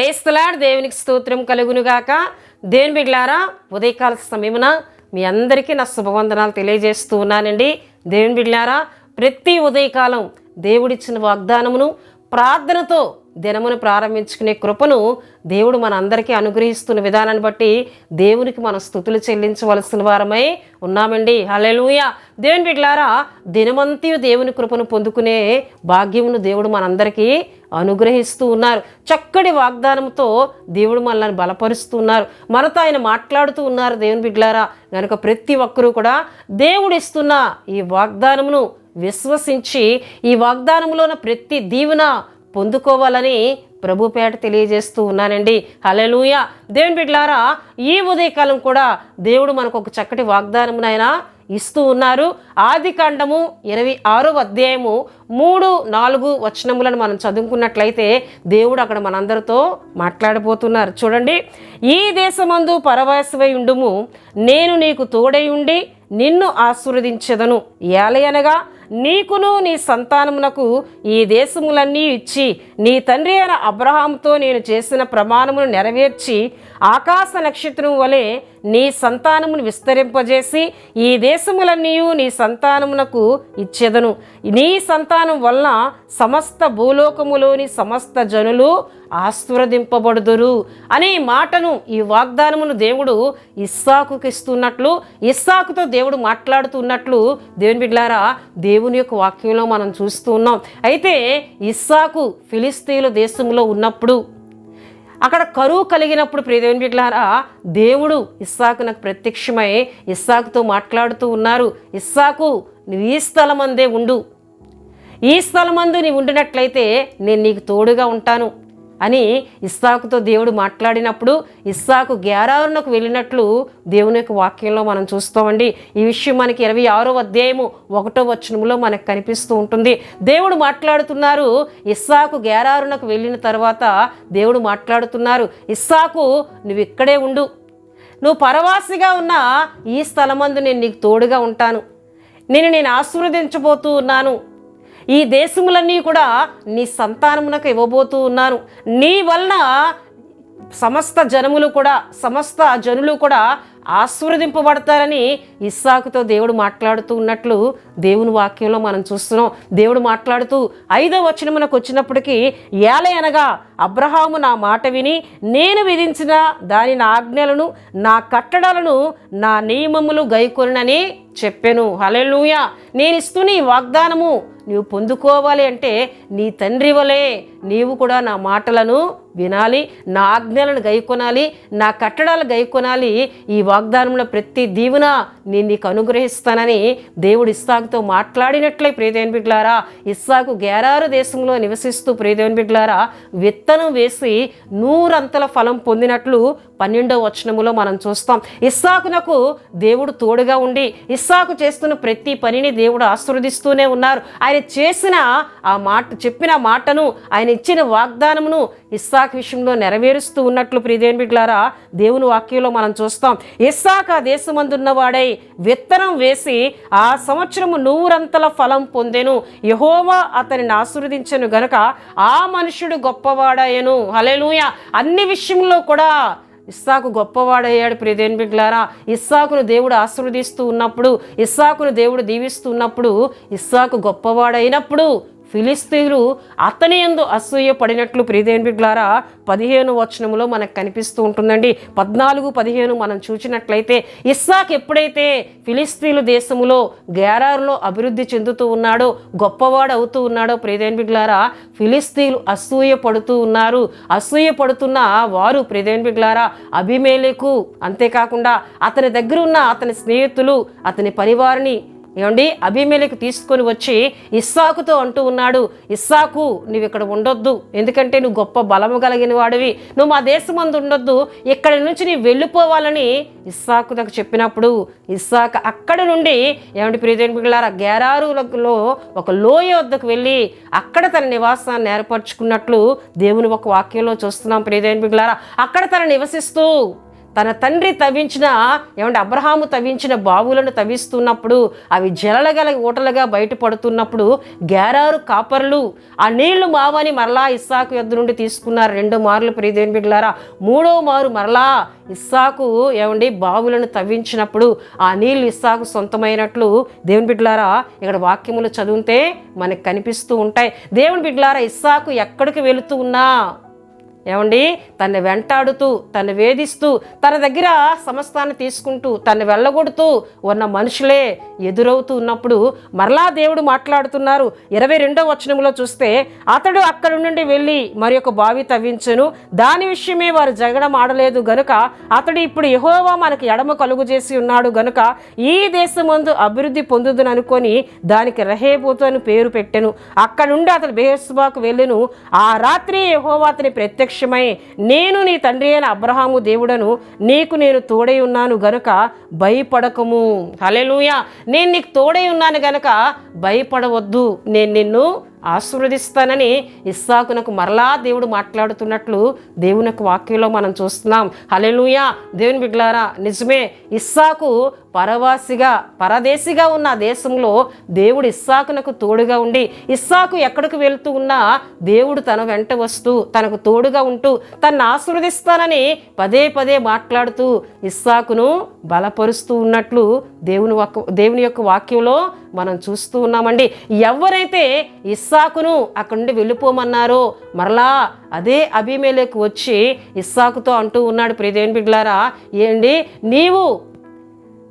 Praise the lord. దేవునికి స్తోత్రం కలుగునుగాక. దేవుని బిడ్డలారా, ఉదయకాల సమయమున మీ అందరికీ నా శుభవందనాలు తెలియజేస్తూ ఉన్నానండి. దేవుని బిడ్డలారా, ప్రతి ఉదయకాలం దేవుడిచ్చిన వాగ్దానమును ప్రార్థనతో దినమును ప్రారంభించుకునే కృపను దేవుడు మన అందరికీ అనుగ్రహిస్తున్న విధానాన్ని బట్టి దేవునికి మన స్తుతులు చెల్లించవలసిన వారమై ఉన్నామండి. హల్లెలూయా. దేవుని బిడ్డలారా, దినమంతయు దేవుని కృపను పొందుకునే భాగ్యమును దేవుడు మనందరికీ అనుగ్రహిస్తూ ఉన్నారు. చక్కటి వాగ్దానంతో దేవుడు మనల్ని బలపరుస్తూ ఉన్నారు. మనతో ఆయన మాట్లాడుతూ ఉన్నారు. దేవుని బిడ్డలారా, కనుక ప్రతి ఒక్కరూ కూడా దేవుడు ఇస్తున్న ఈ వాగ్దానమును విశ్వసించి ఈ వాగ్దానంలో ఉన్న ప్రతి దీవెన పొందుకోవాలని ప్రభుపేట తెలియజేస్తూ ఉన్నానండి. హల్లెలూయా. దేవుని బిడ్డలారా, ఈ ఉదయకాలం కూడా దేవుడు మనకు ఒక చక్కటి వాగ్దానమునైనా ఇస్తూ ఉన్నారు. ఆదికాండము 26వ అధ్యాయము 3-4 వచనములను మనం చదువుకున్నట్లయితే దేవుడు అక్కడ మనందరితో మాట్లాడబోతున్నారు. చూడండి. ఈ దేశమందు పరవాసవై ఉండుము, నేను నీకు తోడై ఉండి నిన్ను ఆశీర్వదించెదను. ఏలయనగా నీకును నీ సంతానమునకు ఈ దేశములన్నీ ఇచ్చి నీ తండ్రి అయిన అబ్రహాముతో నేను చేసిన ప్రమాణమును నెరవేర్చి ఆకాశ నక్షత్రం వలె నీ సంతానమును విస్తరింపజేసి ఈ దేశములన్నీ నీ సంతానమునకు ఇచ్చెదను. నీ సంతానం వలన సమస్త భూలోకములోని సమస్త జనులు ఆశీర్వదింపబడుదురు అనే మాటను, ఈ వాగ్దానమును దేవుడు ఇస్సాకుకి ఇస్తున్నట్లు, ఇస్సాకుతో దేవుడు మాట్లాడుతున్నట్లు దేవుని బిడ్డలారా దేవుని యొక్క వాక్యంలో మనం చూస్తూ ఉన్నాం. అయితే ఇస్సాకు ఫిలిస్తీన్ల దేశంలో ఉన్నప్పుడు, అక్కడ కరువు కలిగినప్పుడు దేవుని బిడ్డలారా దేవుడు ఇస్సాకునకు ప్రత్యక్షమై ఇస్సాకుతో మాట్లాడుతూ ఉన్నారు. ఇస్సాకు, నువ్వు ఈ స్థలమందే ఉండు, ఈ స్థలమందు నీవు ఉండినట్లయితే నేను నీకు తోడుగా ఉంటాను అని ఇస్సాకుతో దేవుడు మాట్లాడినప్పుడు ఇస్సాకు గెరారునకు వెళ్ళినట్లు దేవుని యొక్క వాక్యంలో మనం చూస్తామండి. ఈ విషయం మనకి 26వ అధ్యాయము 1వ వచనంలో మనకు కనిపిస్తూ ఉంటుంది. దేవుడు మాట్లాడుతున్నారు. ఇస్సాకు గెరారునకు వెళ్ళిన తర్వాత దేవుడు మాట్లాడుతున్నారు, ఇస్సాకు నువ్వు ఇక్కడే ఉండు, నువ్వు పరవాసిగా ఉన్న ఈ స్థలమందు నేను నీకు తోడుగా ఉంటాను, నేను ఆశీర్వదించబోతూ ఉన్నాను, ఈ దేశములన్నీ కూడా నీ సంతానమునకు ఇవ్వబోతూ ఉన్నాను, నీ వలన సమస్త జనులు కూడా ఆశీర్వదింపబడతారని ఇస్సాకుతో దేవుడు మాట్లాడుతూ ఉన్నట్లు దేవుని వాక్యంలో మనం చూస్తున్నాం. దేవుడు మాట్లాడుతూ 5వ వచనమునకు వచ్చినప్పటికీ, ఏలయనగా అబ్రహాము నా మాట విని నేను విధించిన దాని నా ఆజ్ఞలను, నా కట్టడలను, నా నియమములు గైకొనని చెప్పెను. హల్లెలూయా. నేను ఇస్తున్న ఈ వాగ్దానము నీవు పొందుకోవాలి అంటే నీ తండ్రి వలె నీవు కూడా నా మాటలను వినాలి, నా ఆజ్ఞలను గైకొనాలి, నా కట్టడాలు గైకొనాలి. ఈ వాగ్దానంలో ప్రతి దీవెన నేను నీకు అనుగ్రహిస్తానని దేవుడు ఇస్సాకుతో మాట్లాడినట్లే ప్రియదేవుని బిడ్డలారా, ఇస్సాకు గెరారు దేశంలో నివసిస్తూ ప్రియదేవుని బిడ్డలారా విత్తనం వేసి 100 అంతల ఫలం పొందినట్లు 12వ వచనములో మనం చూస్తాం. ఇస్సాకునకు దేవుడు తోడుగా ఉండి ఇస్సాకు చేస్తున్న ప్రతి పనిని దేవుడు ఆశీర్వదిస్తూనే ఉన్నారు. ఆయన చేసిన ఆ మాట, చెప్పిన మాటను, ఆయన ఇచ్చిన వాగ్దానమును ఇస్సాకు విషయంలో నెరవేరుస్తూ ఉన్నట్లు ప్రియదేవుని బిడ్డలారా దేవుని వాక్యంలో మనం చూస్తాం. ఇస్సాకు ఆ దేశమందున్నవాడై విత్తనం వేసి ఆ సంవత్సరము 100 అంతల ఫలం పొందెను. యెహోవా అతనిని ఆశీర్వదించెను గనుక ఆ మనుషుడు గొప్పవాడాయను. హల్లెలూయా. అన్ని విషయంలో కూడా ఇస్సాకు గొప్పవాడయ్యాడు ప్రియదేవుని బిడ్డలారా. ఇస్సాకును దేవుడు ఆశీర్వదిస్తూ ఉన్నప్పుడు, ఇస్సాకును దేవుడు దీవిస్తూ ఉన్నప్పుడు, ఇస్సాకు గొప్పవాడైనప్పుడు ఫిలిస్తీయులు అతని యందు అసూయ పడినట్లు ప్రియదేవుని బిడ్డలారా 15వ వచనములో మనకు కనిపిస్తూ ఉంటుందండి. 14-15 మనం చూసినట్లయితే ఇస్సాకు ఎప్పుడైతే ఫిలిస్తీయుల దేశములో గెరారులో అభివృద్ధి చెందుతూ ఉన్నాడో, గొప్పవాడు అవుతూ ఉన్నాడో ప్రియదేవుని బిడ్డలారా ఫిలిస్తీయులు అసూయ పడుతూ ఉన్నారు. అసూయ పడుతున్న వారు ప్రియదేవుని బిడ్డలారా అబీమెలెకు, అంతేకాకుండా అతని దగ్గర ఉన్న అతని స్నేహితులు, అతని పరివారిని అబీమెలెకు తీసుకొని వచ్చి ఇస్సాకుతో అంటూ ఉన్నాడు, ఇస్సాకు నువ్వు ఇక్కడ ఉండొద్దు, ఎందుకంటే నువ్వు గొప్ప బలము కలిగిన వాడివి, నువ్వు మా దేశమందు ఉండొద్దు, ఇక్కడి నుంచి నీవు వెళ్ళిపోవాలని ఇస్సాకుకు చెప్పినప్పుడు ఇస్సాకు అక్కడి నుండి ప్రియదేవుని బిడ్డలారా గెరారులో ఒక లోయ వద్దకు వెళ్ళి అక్కడ తన నివాసాన్ని ఏర్పరచుకున్నట్లు దేవుని ఒక వాక్యంలో చూస్తున్నాం ప్రియదేవుని బిడ్డలారా. అక్కడ తన నివసిస్తూ తన తండ్రి తవ్వించిన అబ్రహాము తవ్వించిన బావులను తవ్విస్తున్నప్పుడు అవి జలగల ఊటలుగా బయటపడుతున్నప్పుడు గేరారు కాపరులు ఆ నీళ్లు మావని మరలా ఇస్సాకు యొద్ద నుండి తీసుకున్నారు. 2 మార్లు ప్రియదేవుని బిడ్డలారా. 3వ మారు మరలా ఇస్సాకు బావులను తవ్వించినప్పుడు ఆ నీళ్లు ఇస్సాకు సొంతమైనట్లు దేవుని బిడ్డలారా ఇక్కడ వాక్యములు చదివితే మనకు కనిపిస్తూ ఉంటాయి. దేవుని బిడ్డలారా, ఇస్సాకు ఎక్కడికి వెళుతూ ఉన్నా తన్ని వెంటాడుతూ, తను వేధిస్తూ, తన దగ్గర సమస్తాన్ని తీసుకుంటూ, తను వెళ్ళగొడుతూ ఉన్న మనుషులే ఎదురవుతూ ఉన్నప్పుడు మరలా దేవుడు మాట్లాడుతున్నారు. 22వ వచనంలో చూస్తే, అతడు అక్కడి నుండి వెళ్ళి మరి ఒక బావి తవ్వించెను, దాని విషయమే వారు జగడం ఆడలేదు గనుక అతడు ఇప్పుడు యెహోవా మనకు ఎడమ కలుగు చేసి ఉన్నాడు గనుక ఈ దేశమందు అభివృద్ధి పొందుదును అనుకొని దానికి రహేబోతు అని పేరు పెట్టెను. అక్కడ నుండి అతడు బెయేర్షెబాకు వెళ్ళెను. ఆ రాత్రి యెహోవా అతని ప్రత్యక్షమై, నేను నీ తండ్రి అయిన అబ్రహాము దేవుడను, నీకు నేను తోడై ఉన్నాను గనుక భయపడకము. హల్లెలూయా. నేను నీకు తోడై ఉన్నాను గనుక భయపడవద్దు, నేను నిన్ను ఆశీర్వదిస్తానని ఇస్సాకునకు మరలా దేవుడు మాట్లాడుతున్నట్లు దేవుని యొక్క వాక్యంలో మనం చూస్తున్నాం. హల్లెలూయా. దేవుని బిడ్డలారా, నిజమే, ఇస్సాకు పరదేశిగా ఉన్న దేశంలో దేవుడు ఇస్సాకునకు తోడుగా ఉండి, ఇస్సాకు ఎక్కడికి వెళ్తూ ఉన్నా దేవుడు తన వెంట వస్తూ తనకు తోడుగా ఉంటూ తనను ఆశీర్వదిస్తానని పదే పదే మాట్లాడుతూ ఇస్సాకును బలపరుస్తూ ఉన్నట్లు దేవుని యొక్క వాక్యంలో మనం చూస్తూ ఉన్నామండి. ఎవరైతే ఇస్సాకును అక్కడి నుండి వెళ్ళిపోమన్నారో మరలా అదే అబీమెలెకు వచ్చి ఇస్సాకుతో అంటూ ఉన్నాడు, ప్రియదేవుని బిడ్డలారా, నీవు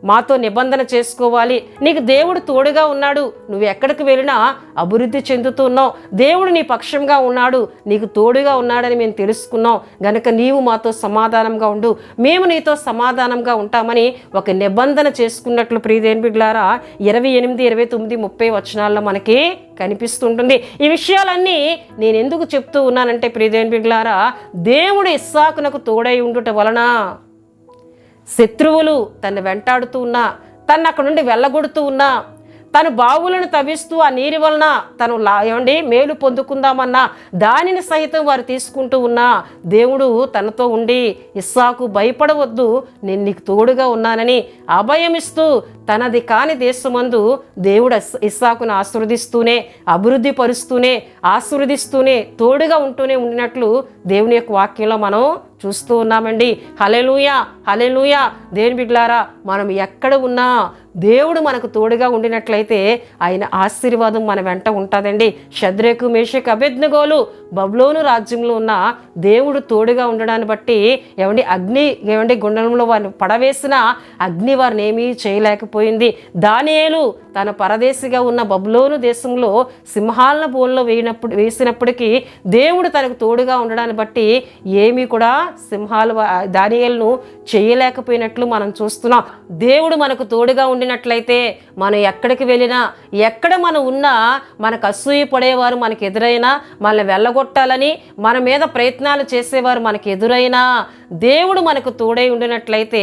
మాతో నిబంధన చేసుకోవాలి, నీకు దేవుడు తోడుగా ఉన్నాడు, నువ్వు ఎక్కడికి వెళ్ళినా అభివృద్ధి చెందుతున్నావు, దేవుడు నీ పక్షంగా ఉన్నాడు, నీకు తోడుగా ఉన్నాడని మేము తెలుసుకున్నాం గనక నీవు మాతో సమాధానంగా ఉండు, మేము నీతో సమాధానంగా ఉంటామని ఒక నిబంధన చేసుకున్నట్లు ప్రియదేవుని బిడ్డలారా 28, 29, 30 వచనాల్లో మనకి కనిపిస్తుంటుంది. ఈ విషయాలన్నీ నేను ఎందుకు చెప్తూ ఉన్నానంటే ప్రియదేవుని బిడ్డలారా, దేవుడు ఇస్సాకునకు తోడై ఉండుట వలన శత్రువులు తను వెంటాడుతూ ఉన్నా, తను అక్కడ నుండి వెళ్ళగొడుతూ ఉన్నా, తను బావులను తవ్విస్తూ ఆ నీరు వలన తను మేలు పొందుకుందామన్నా దానిని సైతం వారు తీసుకుంటూ ఉన్నా దేవుడు తనతో ఉండి, ఇస్సాకు భయపడవద్దు, నేను నీకు తోడుగా ఉన్నానని అభయమిస్తూ తనది కాని దేశమందు దేవుడు ఇస్సాకును ఆశీర్వదిస్తూనే, అభివృద్ధి పరుస్తూనే, ఆశీర్వదిస్తూనే, తోడుగా ఉంటూనే ఉండినట్లు దేవుని యొక్క వాక్యంలో మనం చూస్తూ ఉన్నామండి. హల్లెలూయా, హల్లెలూయా. దేవుని బిడ్డలారా, మనం ఎక్కడ ఉన్నా దేవుడు మనకు తోడుగా ఉండినట్లయితే ఆయన ఆశీర్వాదం మన వెంట ఉంటుందండి. షద్రకు, మేషకు, అబేద్నెగోలు బబులోను రాజ్యంలో ఉన్న దేవుడు తోడుగా ఉండడాన్ని బట్టి అగ్ని గుండంలో వారిని పడవేసిన అగ్ని వారిని ఏమీ చేయలేకపోయింది. దానియేలు తన పరదేశిగా ఉన్న బబులోను దేశంలో సింహాల బోన్లో వేసినప్పటికీ దేవుడు తనకు తోడుగా ఉండడాన్ని బట్టి ఏమీ కూడా సింహాలు దానియేలును చేయలేకపోయినట్లు మనం చూస్తున్నాం. దేవుడు మనకు తోడుగా ఉండినట్లయితే మనం ఎక్కడికి వెళ్ళినా, ఎక్కడ మనం ఉన్నా, మనకు అసూయ పడేవారు మనకు ఎదురైనా, మనల్ని వెళ్ళగొట్టాలని మన మీద ప్రయత్నాలు చేసేవారు మనకు ఎదురైనా దేవుడు మనకు తోడై ఉండినట్లయితే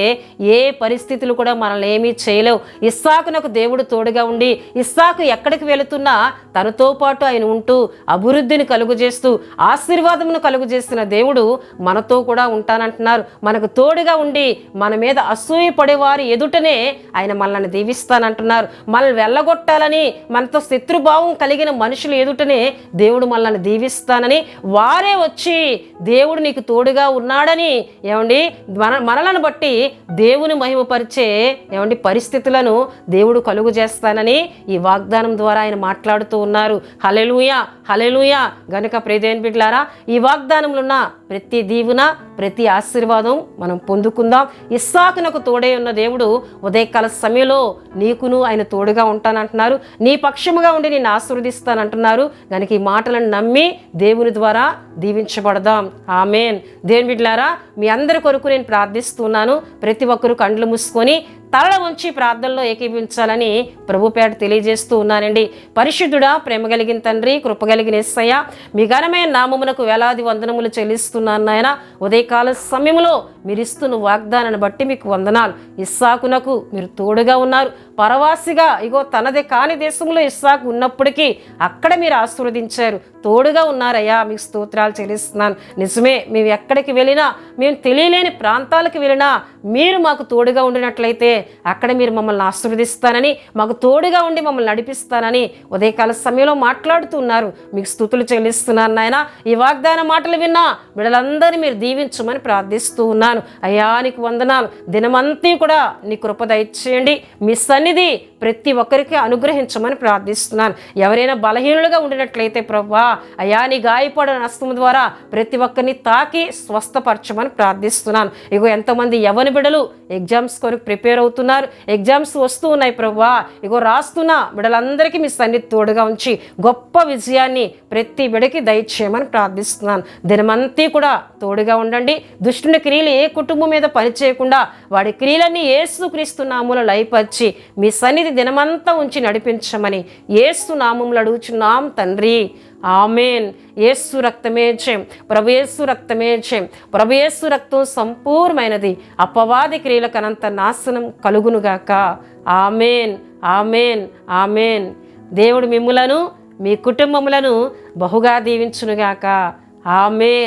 ఏ పరిస్థితులు కూడా మనల్ని ఏమీ చేయలేవు. ఇస్సాకునకు దేవుడు తోడుగా ఉండి, ఇస్సాకు ఎక్కడికి వెళుతున్నా తనతో పాటు ఆయన ఉంటూ అభివృద్ధిని కలుగజేస్తూ ఆశీర్వాదమును కలుగజేసిన దేవుడు మనతో కూడా ఉంటానంటున్నారు. మనకు తోడుగా ఉండి మన మీద అసూయ పడేవారి ఎదుటనే ఆయన మనల్ని దీవిస్తానంటున్నారు. మనల్ని వెళ్ళగొట్టాలని మనతో శత్రుభావం కలిగిన మనుషులు ఎదుటనే దేవుడు మనల్ని దీవిస్తానని వారే వచ్చి దేవుడు నీకు తోడుగా ఉన్నాడని మనలను బట్టి దేవుని మహిమపరిచే పరిస్థితులను దేవుడు కలుగు చేస్తానని ఈ వాగ్దానం ద్వారా ఆయన మాట్లాడుతూ ఉన్నారు. హల్లెలూయా, హల్లెలూయా. గనుక ప్రియదేవుని బిడ్డలారా, ఈ వాగ్దానంలో ఉన్న ప్రతి దీవెన, ప్రతి ఆశీర్వాదం మనం పొందుకుందాం. ఇస్సాకునకు తోడై ఉన్న దేవుడు ఉదయకాల సమయంలో నీకును ఆయన తోడుగా ఉంటానంటున్నారు, నీ పక్షముగా ఉండి నేను ఆశీర్వదిస్తానంటున్నారు. కనుక ఈ మాటలను నమ్మి దేవుని ద్వారా దీవించబడదాం. ఆమేన్. దేవుని బిడ్డలారా, మీ అందరి కొరకు నేను ప్రార్థిస్తున్నాను. ప్రతి ఒక్కరూ కండ్లు మూసుకొని తల వంచి ప్రార్థనలో ఏకీభవించాలని ప్రభుపేట తెలియజేస్తూ ఉన్నానండి. పరిశుద్ధుడా, ప్రేమ కలిగిన తండ్రి, కృప కలిగిన యేసయ్య, మీ ఘనమైన నామమునకు వేలాది వందనములు చెల్లిస్తున్నాను నాయన. ఉదయకాల సమయంలో మీరు ఇస్తున్న వాగ్దానాన్ని బట్టి మీకు వందనాలు. ఇస్సాకునకు మీరు తోడుగా ఉన్నారు. పరవాసిగా ఇగో తనదే కాని దేశంలో ఇస్సాకు ఉన్నప్పటికీ అక్కడ మీరు ఆశీర్వదించారు, తోడుగా ఉన్నారయ్యా. మీకు స్తోత్రాలు చెల్లిస్తున్నాను. నిజమే, మేము ఎక్కడికి వెళ్ళినా, మేము తెలియలేని ప్రాంతాలకు వెళ్ళినా మీరు మాకు తోడుగా ఉండినట్లయితే అక్కడ మీరు మమ్మల్ని ఆశీర్వదిస్తానని, మాకు తోడుగా ఉండి మమ్మల్ని నడిపిస్తానని ఉదయకాల సమయంలో మాట్లాడుతున్నారు. మీకు స్తుతులు చెల్లిస్తున్నాను నాయన. ఈ వాగ్దాన మాటలు విన్నా బిడ్డలందరినీ మీరు దీవించమని ప్రార్థిస్తూ ఉన్నాను. అయ్యా నీకు వందనాలు. దినమంతా కూడా నీ కృప దయచేయండి. మీ సన్నిధి ప్రతి ఒక్కరికి అనుగ్రహించమని ప్రార్థిస్తున్నాను. ఎవరైనా బలహీనులుగా ఉండినట్లయితే ప్రభువా, అయ్యా నీ గాయపడిన హస్తము ద్వారా ప్రతి ఒక్కరిని తాకి స్వస్థపరచమని ప్రార్థిస్తున్నాను. ఇగో ఎంతోమంది యవ్వన బిడ్డలు ఎగ్జామ్స్ కొరకు ప్రిపేర్ అవుతున్నారు. ఎగ్జామ్స్ వస్తూ ఉన్నాయి ప్రభువా. ఇగో రాస్తున్న బిడ్డలందరికీ మీ సన్నిధి తోడుగా ఉంచి గొప్ప విజయాన్ని ప్రతి బిడ్డకి దయచేయమని ప్రార్థిస్తున్నాను. దినమంతా కూడా తోడుగా ఉండండి. దుష్టుని క్రియలు ఏ కుటుంబం మీద పనిచేయకుండా వాడి క్రియలన్నీ యేసుక్రీస్తు నామములో లయపరిచి మీ సన్నిధి దినమంతా ఉంచి నడిపించమని యేసు నామములో అడుగుచున్నాం తండ్రి. ఆమేన్. యేసు రక్తమే జయం. ప్రభు యేసు రక్తమే జయం. ప్రభు యేసు రక్తం సంపూర్ణమైనది. అపవాది క్రియలకు అనంత నాశనం కలుగునుగాక. ఆమేన్, ఆమేన్, ఆమేన్. దేవుడు మిమ్ములను మీ కుటుంబములను బహుగా దీవించునుగాక. ఆమేన్.